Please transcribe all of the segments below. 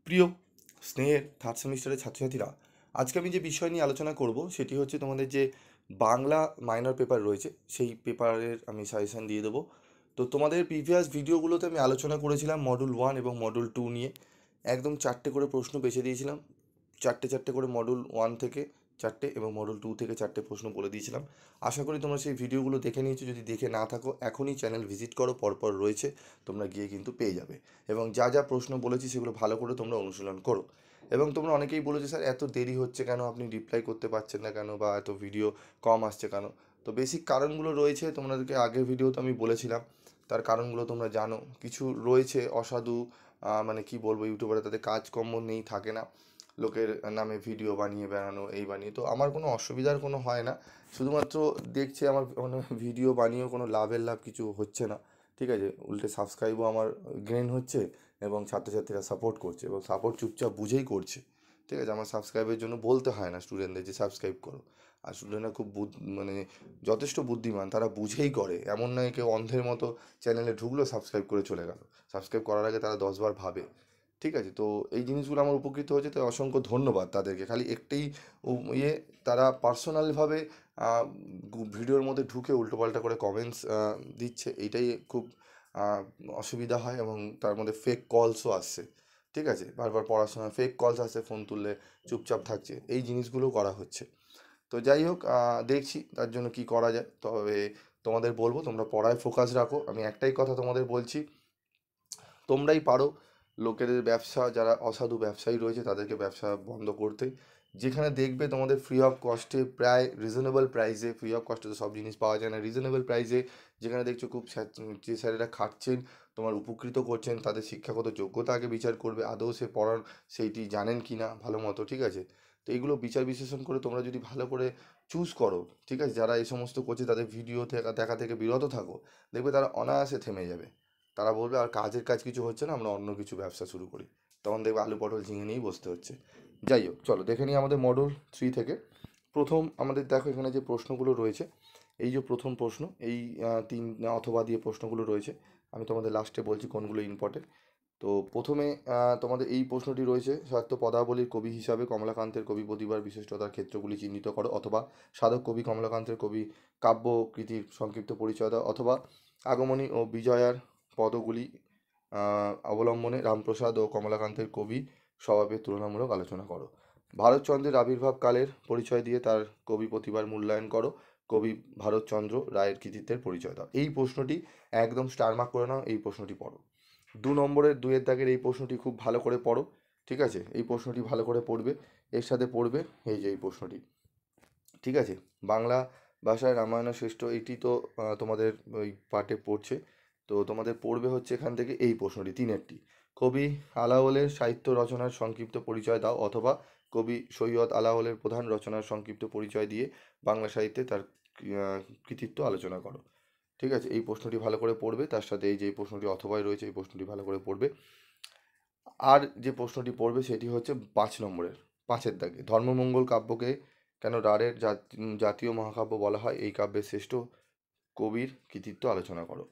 প্রিয় স্নেহের থার্ড সেমিস্টারের ছাত্রছাত্রীরা, আজকে আমি যে বিষয় নিয়ে আলোচনা করব সেটি হচ্ছে তোমাদের যে বাংলা মাইনর পেপার রয়েছে সেই পেপারের আমি সাজেশন দিয়ে দেবো। তো তোমাদের প্রিভিয়াস ভিডিওগুলোতে আমি আলোচনা করেছিলাম মডুল 1 এবং মডুল 2 নিয়ে। একদম চারটে করে প্রশ্ন বেছে দিয়েছিলাম, চারটে চারটে করে মডুল 1 থেকে চারটে এবং মডুল 2 থেকে চারটে প্রশ্ন বলে দিয়েছিলাম। আশা করি তোমরা সেই ভিডিওগুলো দেখে নিয়েছো। যদি দেখে না থাকো এখনই চ্যানেল ভিজিট করো, পরপর রয়েছে, তোমরা গিয়ে কিন্তু পেয়ে যাবে। এবং যা যা প্রশ্ন বলেছি সেগুলো ভালো করে তোমরা অনুশীলন করো। এবং তোমরা অনেকেই বলেছো, স্যার এত দেরি হচ্ছে কেন, আপনি রিপ্লাই করতে পারছেন না কেন, বা এত ভিডিও কম আসছে কেন? তো বেসিক কারণগুলো রয়েছে, তোমাদেরকে আগের ভিডিওতে আমি বলেছিলাম। তার কারণগুলো তোমরা জানো। কিছু রয়েছে অসাধু, মানে কি বলবো, ইউটিউবারে তাদের কাজকর্ম নেই, থাকে না, লোকের নামে ভিডিও বানিয়ে বেড়ানো, এই বানিয়ে। তো আমার কোনো অসুবিধার কোনো হয় না, শুধুমাত্র দেখছে আমার মানে ভিডিও বানিয়েও কোনো লাভ কিছু হচ্ছে না। ঠিক আছে, উল্টে সাবস্ক্রাইবও আমার গেইন হচ্ছে এবং ছাত্রছাত্রীরা সাপোর্ট করছে, এবং সাপোর্ট চুপচাপ বুঝেই করছে। ঠিক আছে, আমার সাবস্ক্রাইবের জন্য বলতে হয় না স্টুডেন্টদের যে সাবস্ক্রাইব করো। আর স্টুডেন্টরা খুব মানে যথেষ্ট বুদ্ধিমান, তারা বুঝেই করে। এমন নয় কেউ অন্ধের মতো চ্যানেলে ঢুকলো, সাবস্ক্রাইব করে চলে গেল। সাবস্ক্রাইব করার আগে তারা 10 বার ভাবে। ঠিক আছে, তো এই জিনিসগুলো আমার উপকৃত হচ্ছে, তাই অসংখ্য ধন্যবাদ তাদেরকে। খালি একটাই ইয়ে, তারা পার্সোনালভাবে ভিডিওর মধ্যে ঢুকে উল্টোপাল্টা করে কমেন্টস দিচ্ছে, এইটাই খুব আহ, অসুবিধা হয়। এবং তার মধ্যে ফেক কলসও আসছে। ঠিক আছে, বারবার পড়ার সময় ফেক কলস আসছে, ফোন তুললে চুপচাপ থাকছে, এই জিনিসগুলো করা হচ্ছে। তো যাই হোক, দেখছি তার জন্য কি করা যায়। তবে তোমাদের বলবো, তোমরা পড়ায় ফোকাস রাখো। আমি একটাই কথা তোমাদের বলছি, তোমরাই পারো লোকেদের ব্যবসা, যারা অসাধু ব্যবসায়ী রয়েছে তাদেরকে ব্যবসা বন্ধ করতে। যেখানে দেখবে তোমাদের ফ্রি অফ কস্টে, প্রায় রিজনেবল প্রাইসে, ফ্রি অফ কস্টে তো সব জিনিস পাওয়া যায় না, রিজনেবল প্রাইসে যেখানে দেখছো খুব যে স্যারেরা খাটছেন, তোমার উপকৃত করছেন, তাদের শিক্ষাগত যোগ্যতা আগে বিচার করবে, আদৌ সে পড়ার সেইটি জানেন কি না ভালো মতো। ঠিক আছে, তো এইগুলো বিচার বিশ্লেষণ করে তোমরা যদি ভালো করে চুজ করো, ঠিক আছে, যারা এই সমস্ত করছে তাদের ভিডিও দেখা থেকে বিরত থাকো, দেখবে তারা অনায়াসে থেমে যাবে। তারা বলবে আর কাজের কাজ কিছু হচ্ছে না, আমরা অন্য কিছু ব্যবসা শুরু করি। তখন দেখবে আলু পটল ঝিঙে নিয়েই বসতে হচ্ছে। যাই হোক, চলো দেখে নিই আমাদের মডেল 3 থেকে। প্রথম আমাদের দেখো এখানে যে প্রশ্নগুলো রয়েছে, এই যে প্রথম প্রশ্ন, এই তিন অথবা দিয়ে প্রশ্নগুলো রয়েছে, আমি তোমাদের লাস্টে বলছি কোনগুলো ইম্পর্টেন্ট। তো প্রথমে তোমাদের এই প্রশ্নটি রয়েছে, সাহিত্য পদাবলীর কবি হিসাবে কমলাকান্তের কবি প্রতিভার বিশিষ্টতার ক্ষেত্রগুলি চিহ্নিত করো, অথবা সাধক কবি কমলাকান্তের কবি কাব্যকৃতির সংক্ষিপ্ত পরিচয় দাও, অথবা আগমনী ও বিজয়ার পদগুলি অবলম্বনে রামপ্রসাদ ও কমলাকান্তের কবি স্বভাবের তুলনামূলক আলোচনা করো। ভারতচন্দ্রের আবির্ভাবকালের পরিচয় দিয়ে তার কবি প্রতিভার মূল্যায়ন করো। কবি ভারতচন্দ্র রায়ের কৃতিত্বের পরিচয় দাও। এই প্রশ্নটি একদম স্টার মার্ক করে নাও, এই প্রশ্নটি পড়ো। 2 নম্বরের 2-এর দাগের এই প্রশ্নটি খুব ভালো করে পড়ো। ঠিক আছে, এই প্রশ্নটি ভালো করে পড়বে। এর সাথে পড়বে এই যে এই প্রশ্নটি। ঠিক আছে, বাংলা ভাষায় রামায়ণ শ্রেষ্ঠ, এটি তো তোমাদের ওই পাঠে পড়ছে। তো তোমাদের পড়বে হচ্ছে এখান থেকে এই প্রশ্নটি, 3-এরটি। কবি আলাওলের সাহিত্য রচনার সংক্ষিপ্ত পরিচয় দাও, অথবা কবি সৈয়দ আলাওলের প্রধান রচনার সংক্ষিপ্ত পরিচয় দিয়ে বাংলা সাহিত্যে তার কৃতিত্ব আলোচনা করো। ঠিক আছে, এই প্রশ্নটি ভালো করে পড়বে। তার সাথে এই যে এই প্রশ্নটি অথবাই রয়েছে, এই প্রশ্নটি ভালো করে পড়বে। আর যে প্রশ্নটি পড়বে সেটি হচ্ছে 5 নম্বরের, 5-এর দাগে, ধর্মমঙ্গল কাব্যকে কেন রাঢ়ের জাতীয় মহাকাব্য বলা হয়, এই কাব্যের শ্রেষ্ঠ কবির কৃতিত্ব আলোচনা করো।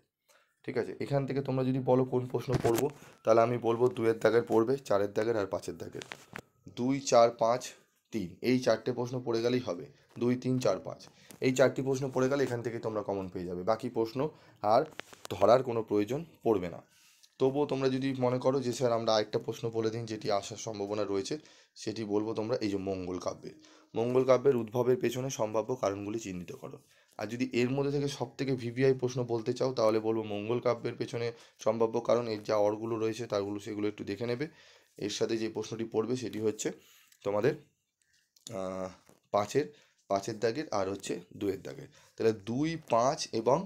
ঠিক আছে, এখান থেকে তোমরা যদি বলো কোন প্রশ্ন পড়বো, তাহলে আমি বলবো 2-এর দাগের পড়বে, 4-এর দাগের আর 5-এর দাগের। 2, 4, 5, 3, এই চারটে প্রশ্ন পড়ে গেলেই হবে। 2, 3, 4, 5, এই চারটি প্রশ্ন পড়ে গেলে এখান থেকে তোমরা কমন পেয়ে যাবে। বাকি প্রশ্ন আর ধরার কোনো প্রয়োজন পড়বে না। তবুও তোমরা যদি মনে করো যে স্যার আমরা আরেকটা প্রশ্ন বলে দিন যেটি আসার সম্ভাবনা রয়েছে, সেটি বলবো তোমরা এই যে মঙ্গল কাব্যের। মঙ্গল কাব্যের উদ্ভবের পেছনে সম্ভাব্য কারণগুলি চিহ্নিত করো। আর যদি এর মধ্যে থেকে সব থেকে ভিভিআই প্রশ্ন বলতে চাও, তাহলে বলবো মঙ্গল কাব্যের পেছনে সম্ভাব্য কারণ, এর যা অরগুলো রয়েছে তারগুলো সেগুলো একটু দেখে নেবে। এর সাথে যে প্রশ্নটি পড়বে সেটি হচ্ছে তোমাদের আহ, পাঁচের পাঁচের দাগের আর হচ্ছে 2-এর দাগের। তাহলে 2, 5 এবং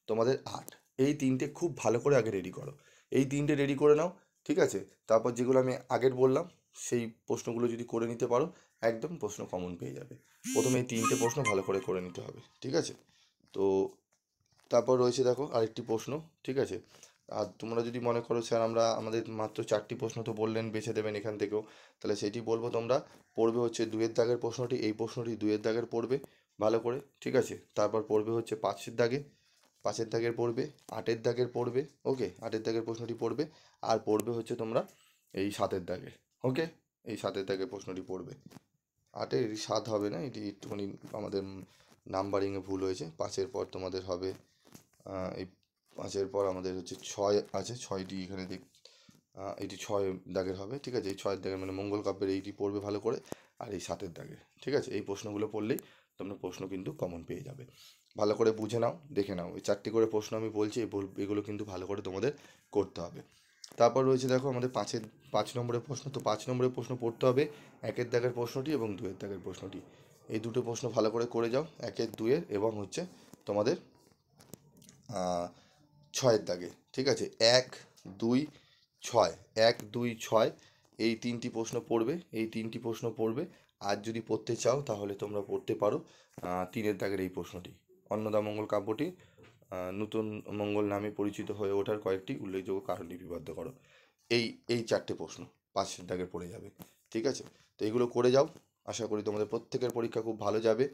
তোমাদের 8, এই তিনটে খুব ভালো করে আগে রেডি করো। এই তিনটে রেডি করে নাও। ঠিক আছে, তারপর যেগুলো আমি আগের বললাম সেই প্রশ্নগুলো যদি করে নিতে পারো, একদম প্রশ্ন কমন পেয়ে যাবে। প্রথমে এই তিনটে প্রশ্ন ভালো করে নিতে হবে। ঠিক আছে, তো তারপর রয়েছে দেখো আরেকটি প্রশ্ন। ঠিক আছে, আর তোমরা যদি মনে করো স্যার আমরা আমাদের মাত্র 4টি প্রশ্ন তো বললেন বেছে দেবেন এখান থেকেও, তাহলে সেটি বলবো তোমরা পড়বে হচ্ছে 2-এর দাগের প্রশ্নটি, এই প্রশ্নটি 2-এর দাগের পড়বে ভালো করে। ঠিক আছে, তারপর পড়বে হচ্ছে 5-এর দাগে, 5-এর দাগের পড়বে, 8-এর দাগের পড়বে। ওকে, 8-এর দাগের প্রশ্নটি পড়বে। আর পড়বে হচ্ছে তোমরা এই 7-এর দাগে। ওকে, এই 7-এর দাগে প্রশ্নটি পড়বে। 8-এর 7 হবে না, এটি একটুখানি আমাদের নাম্বারিংয়ে ভুল হয়েছে। 5-এর পর তোমাদের হবে এই 5-এর পর আমাদের হচ্ছে 6 আছে, 6টি এখানে এটি 6 দাগের হবে, ঠিক আছে। এই 6-এর দাগের মানে মঙ্গল কাব্যের এইটি পড়বে ভালো করে, আর এই 7-এর দাগের, ঠিক আছে। এই প্রশ্নগুলো পড়লেই তোমরা প্রশ্ন কিন্তু কমন পেয়ে যাবে। ভালো করে বুঝে নাও, দেখে নাও, এই 4টি করে প্রশ্ন আমি বলছি, এগুলো কিন্তু ভালো করে তোমাদের করতে হবে। তারপর রয়েছে দেখো আমাদের 5 নম্বরের প্রশ্ন। তো 5 নম্বরের প্রশ্ন পড়তে হবে 1-এর দাগের প্রশ্নটি এবং 2-এর দাগের প্রশ্নটি। এই দুটো প্রশ্ন ভালো করে যাও, 1-এর 2-এর এবং হচ্ছে তোমাদের 6-এর দাগে, ঠিক আছে। 1, 2, 6, 1, 2, 6 এই 3টি প্রশ্ন পড়বে, এই 3টি প্রশ্ন পড়বে। আর যদি পড়তে চাও তাহলে তোমরা পড়তে পারো 3-এর দাগের এই প্রশ্নটি, অন্নদামঙ্গল কাব্যটি নূতন মঙ্গল নামে পরিচিত হয়ে ওঠার কয়েকটি উল্লেখযোগ্য কারণ লিপিবদ্ধ করো। এই 4টে প্রশ্ন 5-এর দাগের পড়ে যাবে, ঠিক আছে। তো এগুলো করে যাও, আশা করি তোমাদের প্রত্যেকের পরীক্ষা খুব ভালো যাবে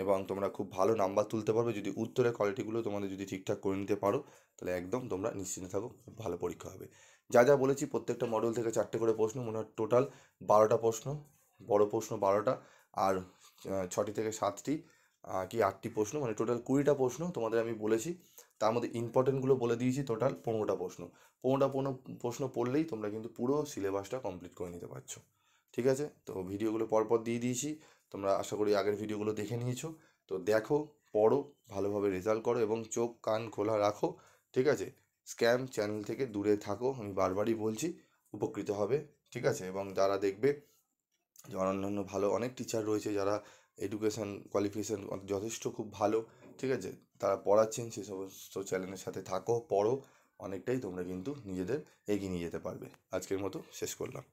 এবং তোমরা খুব ভালো নাম্বার তুলতে পারবে। যদি উত্তরের কোয়ালিটিগুলো তোমাদের যদি ঠিকঠাক করে নিতে পারো, তাহলে একদম তোমরা নিশ্চিন্তে থাকো, খুব ভালো পরীক্ষা হবে। যা যা বলেছি প্রত্যেকটা মডেল থেকে 4টে করে প্রশ্ন, মনে হয় টোটাল 12টা প্রশ্ন, বড় প্রশ্ন 12টা, আর 6টি থেকে 7টি কি 8টি প্রশ্ন, মানে টোটাল 20টা প্রশ্ন তোমাদের আমি বলেছি। তার মধ্যে ইম্পর্টেন্টগুলো বলে দিয়েছি, টোটাল 15টা প্রশ্ন। 15টা প্রশ্ন পড়লেই তোমরা কিন্তু পুরো সিলেবাসটা কমপ্লিট করে নিতে পারছো, ঠিক আছে। তো ভিডিওগুলো পরপর দিয়ে দিয়েছি, তোমরা আশা করি আগের ভিডিওগুলো দেখে নিয়েছো। তো দেখো, পড়ো, ভালোভাবে রেজাল্ট করো এবং চোখ কান খোলা রাখো, ঠিক আছে। স্ক্যাম চ্যানেল থেকে দূরে থাকো, আমি বারবারই বলছি, উপকৃত হবে, ঠিক আছে। এবং যারা দেখবে যে অন্যান্য ভালো অনেক টিচার রয়েছে যারা এডুকেশান কোয়ালিফিকেশান যথেষ্ট খুব ভালো, ঠিক আছে, তারা পড়াচ্ছেন, সে সমস্ত চ্যানেলের সাথে থাকো, পড়ো, অনেকটাই তোমরা কিন্তু নিজেদের এগিয়ে নিয়ে যেতে পারবে। আজকের মতো শেষ করলাম।